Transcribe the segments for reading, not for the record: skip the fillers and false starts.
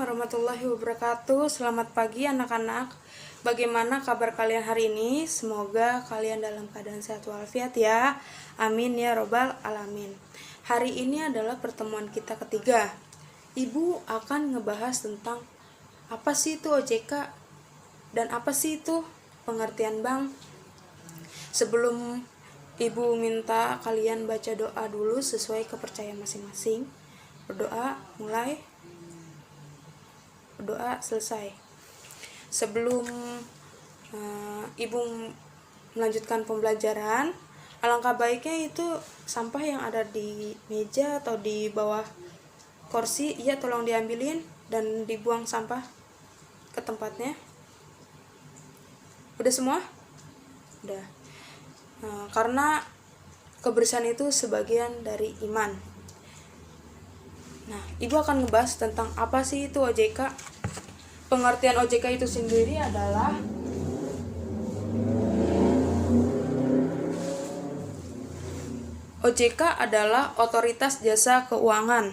warahmatullahi wabarakatuh. Selamat pagi anak-anak. Bagaimana kabar kalian hari ini? Semoga kalian dalam keadaan sehat walafiat ya. Amin ya robbal alamin. Hari ini adalah pertemuan kita ketiga. Ibu akan ngebahas tentang apa sih itu OJK dan apa sih itu pengertian bank. Sebelum Ibu minta kalian baca doa dulu sesuai kepercayaan masing-masing. Berdoa mulai, berdoa selesai. Sebelum Ibu melanjutkan pembelajaran, alangkah baiknya itu sampah yang ada di meja atau di bawah kursi, ya tolong diambilin dan dibuang sampah ke tempatnya. Udah semua? Udah. Karena kebersihan itu sebagian dari iman. Nah, Ibu akan ngebahas tentang apa sih itu OJK. Pengertian OJK itu sendiri adalah OJK adalah Otoritas Jasa Keuangan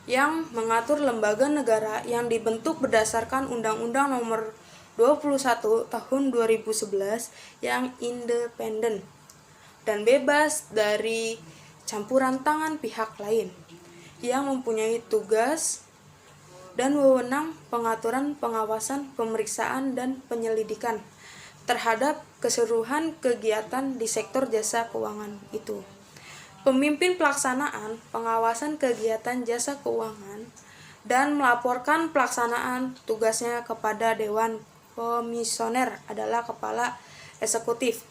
yang mengatur lembaga negara yang dibentuk berdasarkan Undang-Undang Nomor 21 Tahun 2011 yang independen dan bebas dari campuran tangan pihak lain, yang mempunyai tugas dan wewenang pengaturan, pengawasan, pemeriksaan, dan penyelidikan terhadap keseluruhan kegiatan di sektor jasa keuangan itu. Pemimpin pelaksanaan pengawasan kegiatan jasa keuangan dan melaporkan pelaksanaan tugasnya kepada Dewan Komisioner adalah Kepala Eksekutif.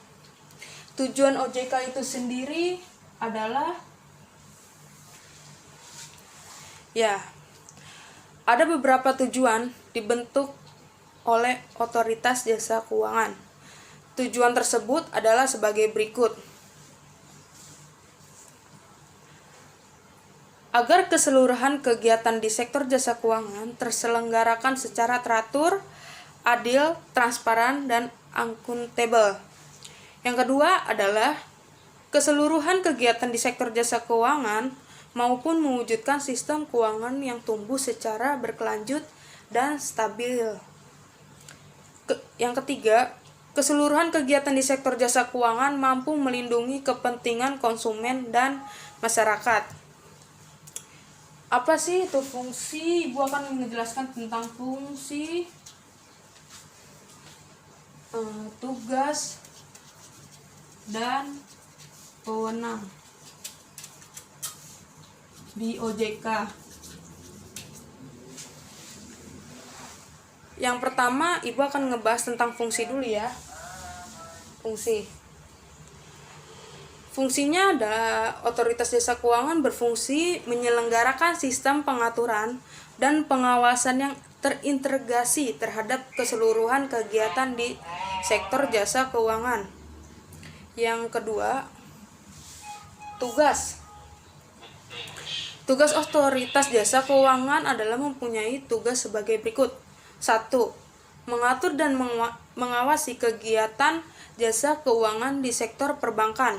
Tujuan OJK itu sendiri adalah ada beberapa tujuan dibentuk oleh Otoritas Jasa Keuangan. Tujuan tersebut adalah sebagai berikut. Agar keseluruhan kegiatan di sektor jasa keuangan terselenggarakan secara teratur, adil, transparan, dan akuntabel. Yang kedua adalah keseluruhan kegiatan di sektor jasa keuangan maupun mewujudkan sistem keuangan yang tumbuh secara berkelanjut dan stabil. Yang ketiga, keseluruhan kegiatan di sektor jasa keuangan mampu melindungi kepentingan konsumen dan masyarakat. Apa sih itu fungsi? Ibu akan menjelaskan tentang fungsi, tugas, dan wewenang di OJK. Yang pertama, Ibu akan ngebahas tentang fungsi dulu ya. Fungsinya adalah Otoritas Jasa Keuangan berfungsi menyelenggarakan sistem pengaturan dan pengawasan yang terintegrasi terhadap keseluruhan kegiatan di sektor jasa keuangan. Yang kedua, tugas. Tugas Otoritas Jasa Keuangan adalah mempunyai tugas sebagai berikut. 1. Mengatur dan mengawasi kegiatan jasa keuangan di sektor perbankan.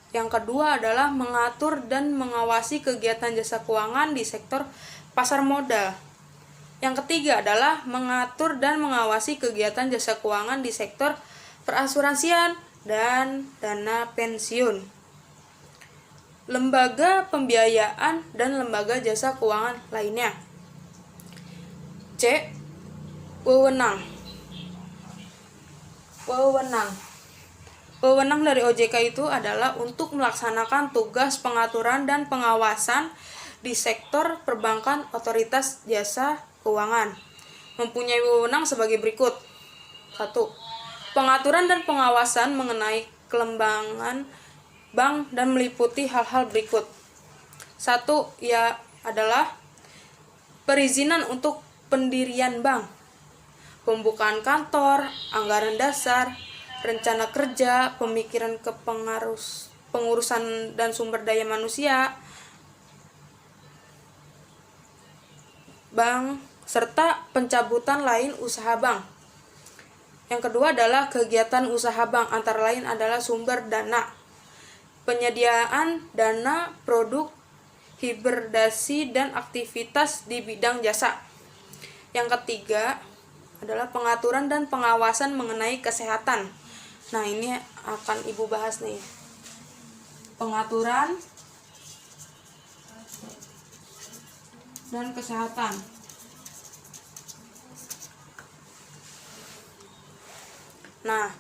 Yang kedua adalah mengatur dan mengawasi kegiatan jasa keuangan di sektor pasar modal. Yang ketiga adalah mengatur dan mengawasi kegiatan jasa keuangan di sektor perasuransian dan dana pensiun, lembaga pembiayaan, dan lembaga jasa keuangan lainnya. C. Wewenang. Wewenang dari OJK itu adalah untuk melaksanakan tugas pengaturan dan pengawasan di sektor perbankan. Otoritas Jasa Keuangan mempunyai wewenang sebagai berikut. 1. Pengaturan dan pengawasan mengenai kelembagaan bank dan meliputi hal-hal berikut. 1. Adalah perizinan untuk pendirian bank, pembukaan kantor, anggaran dasar, rencana kerja, pemikiran pengurusan dan sumber daya manusia bank, serta pencabutan lain usaha bank. Yang kedua adalah kegiatan usaha bank, antara lain adalah sumber dana, penyediaan dana, produk hibernasi dan aktivitas di bidang jasa. Yang ketiga adalah pengaturan dan pengawasan mengenai kesehatan. Nah, ini akan Ibu bahas nih. Pengaturan dan kesehatan. Nah,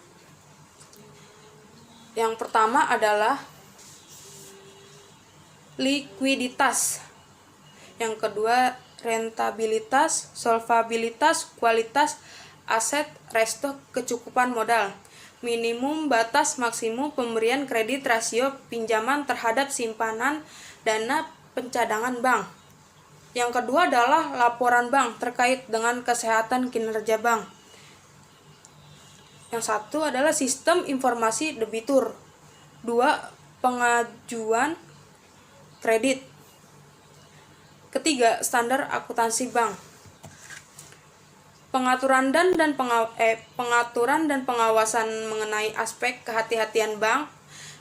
yang pertama adalah likuiditas. Yang kedua rentabilitas, solvabilitas, kualitas aset, resto, kecukupan modal. Minimum batas maksimum pemberian kredit, rasio pinjaman terhadap simpanan dana pencadangan bank. Yang kedua adalah laporan bank terkait dengan kesehatan kinerja bank. Yang satu adalah sistem informasi debitur. Dua, pengajuan kredit. Ketiga, standar akuntansi bank. Pengaturan dan pengawasan mengenai aspek kehati-hatian bank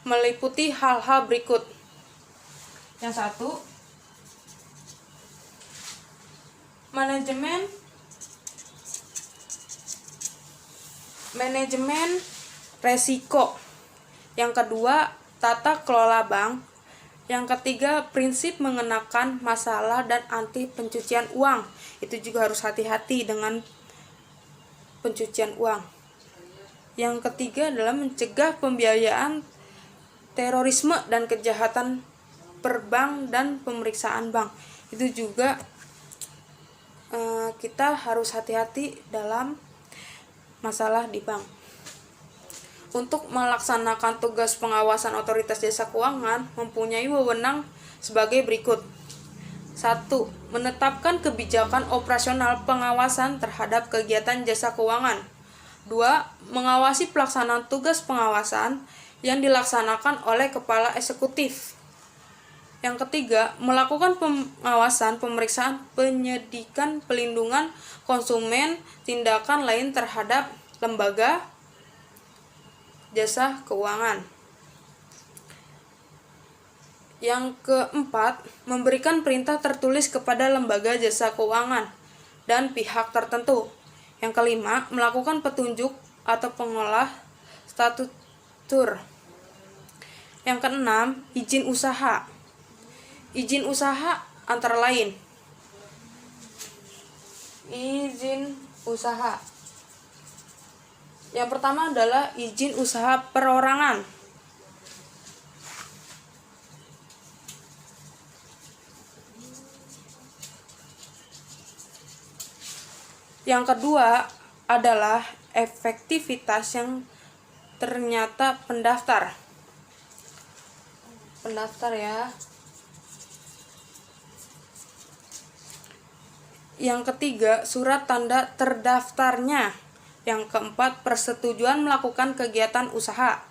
meliputi hal-hal berikut. Yang satu, manajemen resiko. Yang kedua, tata kelola bank. Yang ketiga, prinsip mengenakan masalah dan anti pencucian uang. Itu juga harus hati-hati dengan pencucian uang. Yang ketiga adalah mencegah pembiayaan terorisme dan kejahatan perbank dan pemeriksaan bank. Itu juga kita harus hati-hati dalam masalah di bank. Untuk melaksanakan tugas pengawasan otoritas jasa keuangan mempunyai wewenang sebagai berikut. 1. Menetapkan kebijakan operasional pengawasan terhadap kegiatan jasa keuangan. 2. Mengawasi pelaksanaan tugas pengawasan yang dilaksanakan oleh kepala eksekutif. Yang ketiga, melakukan pengawasan, pemeriksaan, penyidikan, pelindungan konsumen, tindakan lain terhadap lembaga jasa keuangan. Yang keempat, memberikan perintah tertulis kepada lembaga jasa keuangan dan pihak tertentu. Yang kelima, melakukan petunjuk atau pengolah statutur. Yang keenam, izin usaha. Izin usaha antara lain izin usaha. Yang pertama adalah izin usaha perorangan. Yang kedua adalah efektivitas yang ternyata pendaftar ya. Yang ketiga, surat tanda terdaftarnya. Yang keempat, persetujuan melakukan kegiatan usaha.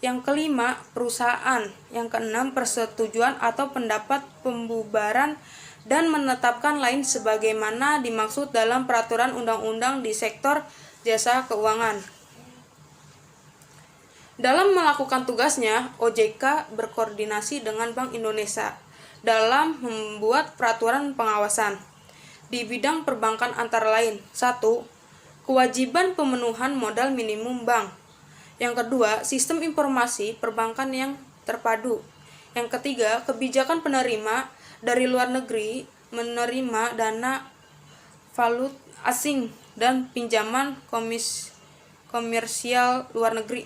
Yang kelima, perusahaan. Yang keenam, persetujuan atau pendapat pembubaran dan menetapkan lain sebagaimana dimaksud dalam peraturan undang-undang di sektor jasa keuangan. Dalam melakukan tugasnya, OJK berkoordinasi dengan Bank Indonesia dalam membuat peraturan pengawasan di bidang perbankan antara lain. 1. Kewajiban pemenuhan modal minimum bank. Yang kedua, sistem informasi perbankan yang terpadu. Yang ketiga, kebijakan penerima dari luar negeri menerima dana valuta asing dan pinjaman komersial luar negeri.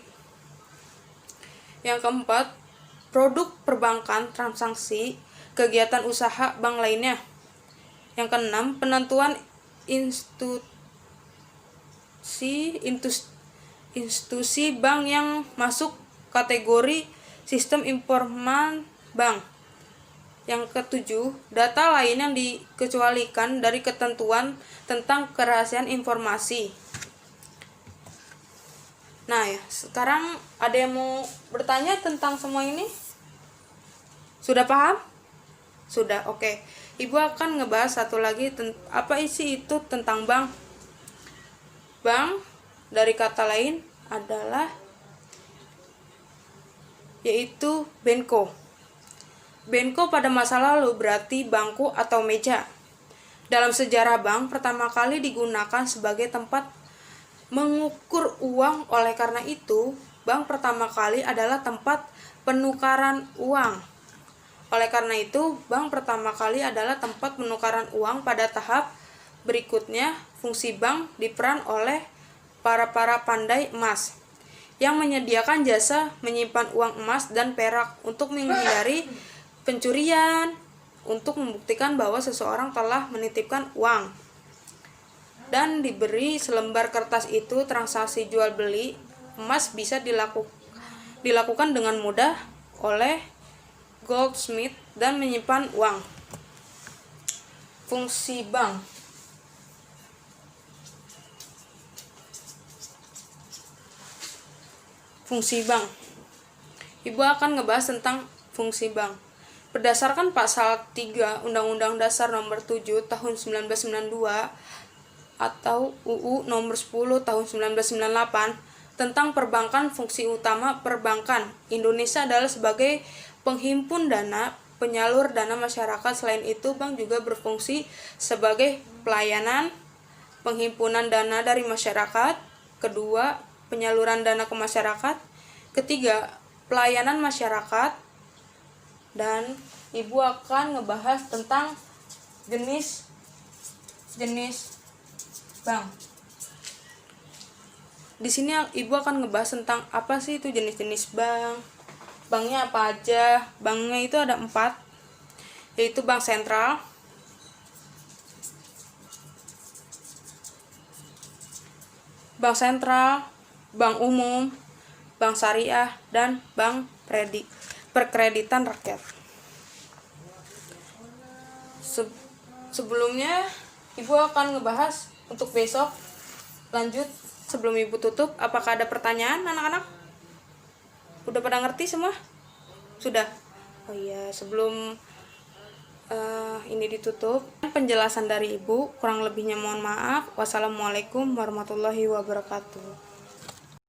Yang keempat, produk perbankan, transaksi, kegiatan usaha bank lainnya. Yang keenam, penentuan institusi bank yang masuk kategori sistem informan bank. Yang ketujuh, data lain yang dikecualikan dari ketentuan tentang kerahasiaan informasi. Nah ya, sekarang ada yang mau bertanya tentang semua ini? Sudah paham? Sudah, oke. Ibu akan ngebahas satu lagi, apa isi itu tentang bank. Bank dari kata lain adalah yaitu Benko. Bengko pada masa lalu berarti bangku atau meja. Dalam sejarah bank pertama kali digunakan sebagai tempat mengukur uang, oleh karena itu bank pertama kali adalah tempat penukaran uang. Oleh karena itu, bank pertama kali adalah tempat penukaran uang. Pada tahap berikutnya, fungsi bank diperan oleh para pandai emas yang menyediakan jasa menyimpan uang emas dan perak untuk menghindari pencurian, untuk membuktikan bahwa seseorang telah menitipkan uang. Dan diberi selembar kertas itu, transaksi jual beli emas bisa dilakukan dengan mudah oleh goldsmith dan menyimpan uang. Fungsi bank. Fungsi bank. Ibu akan ngebahas tentang fungsi bank. Berdasarkan pasal 3 Undang-Undang Dasar Nomor 7 Tahun 1992 atau UU Nomor 10 Tahun 1998 tentang perbankan, fungsi utama perbankan Indonesia adalah sebagai penghimpun dana, penyalur dana masyarakat. Selain itu, bank juga berfungsi sebagai pelayanan, penghimpunan dana dari masyarakat. Kedua, penyaluran dana ke masyarakat. Ketiga, pelayanan masyarakat. Dan ibu akan ngebahas tentang jenis bank. Di sini ibu akan ngebahas tentang apa sih itu jenis-jenis bank. Banknya apa aja? Banknya itu ada 4, yaitu bank sentral, bank umum, bank syariah, dan bank perkreditan rakyat. Sebelumnya ibu akan ngebahas untuk besok. Lanjut, sebelum ibu tutup, apakah ada pertanyaan anak-anak? Udah pada ngerti semua? Sudah? Oh iya, sebelum ini ditutup, penjelasan dari ibu, kurang lebihnya mohon maaf. Wassalamualaikum warahmatullahi wabarakatuh.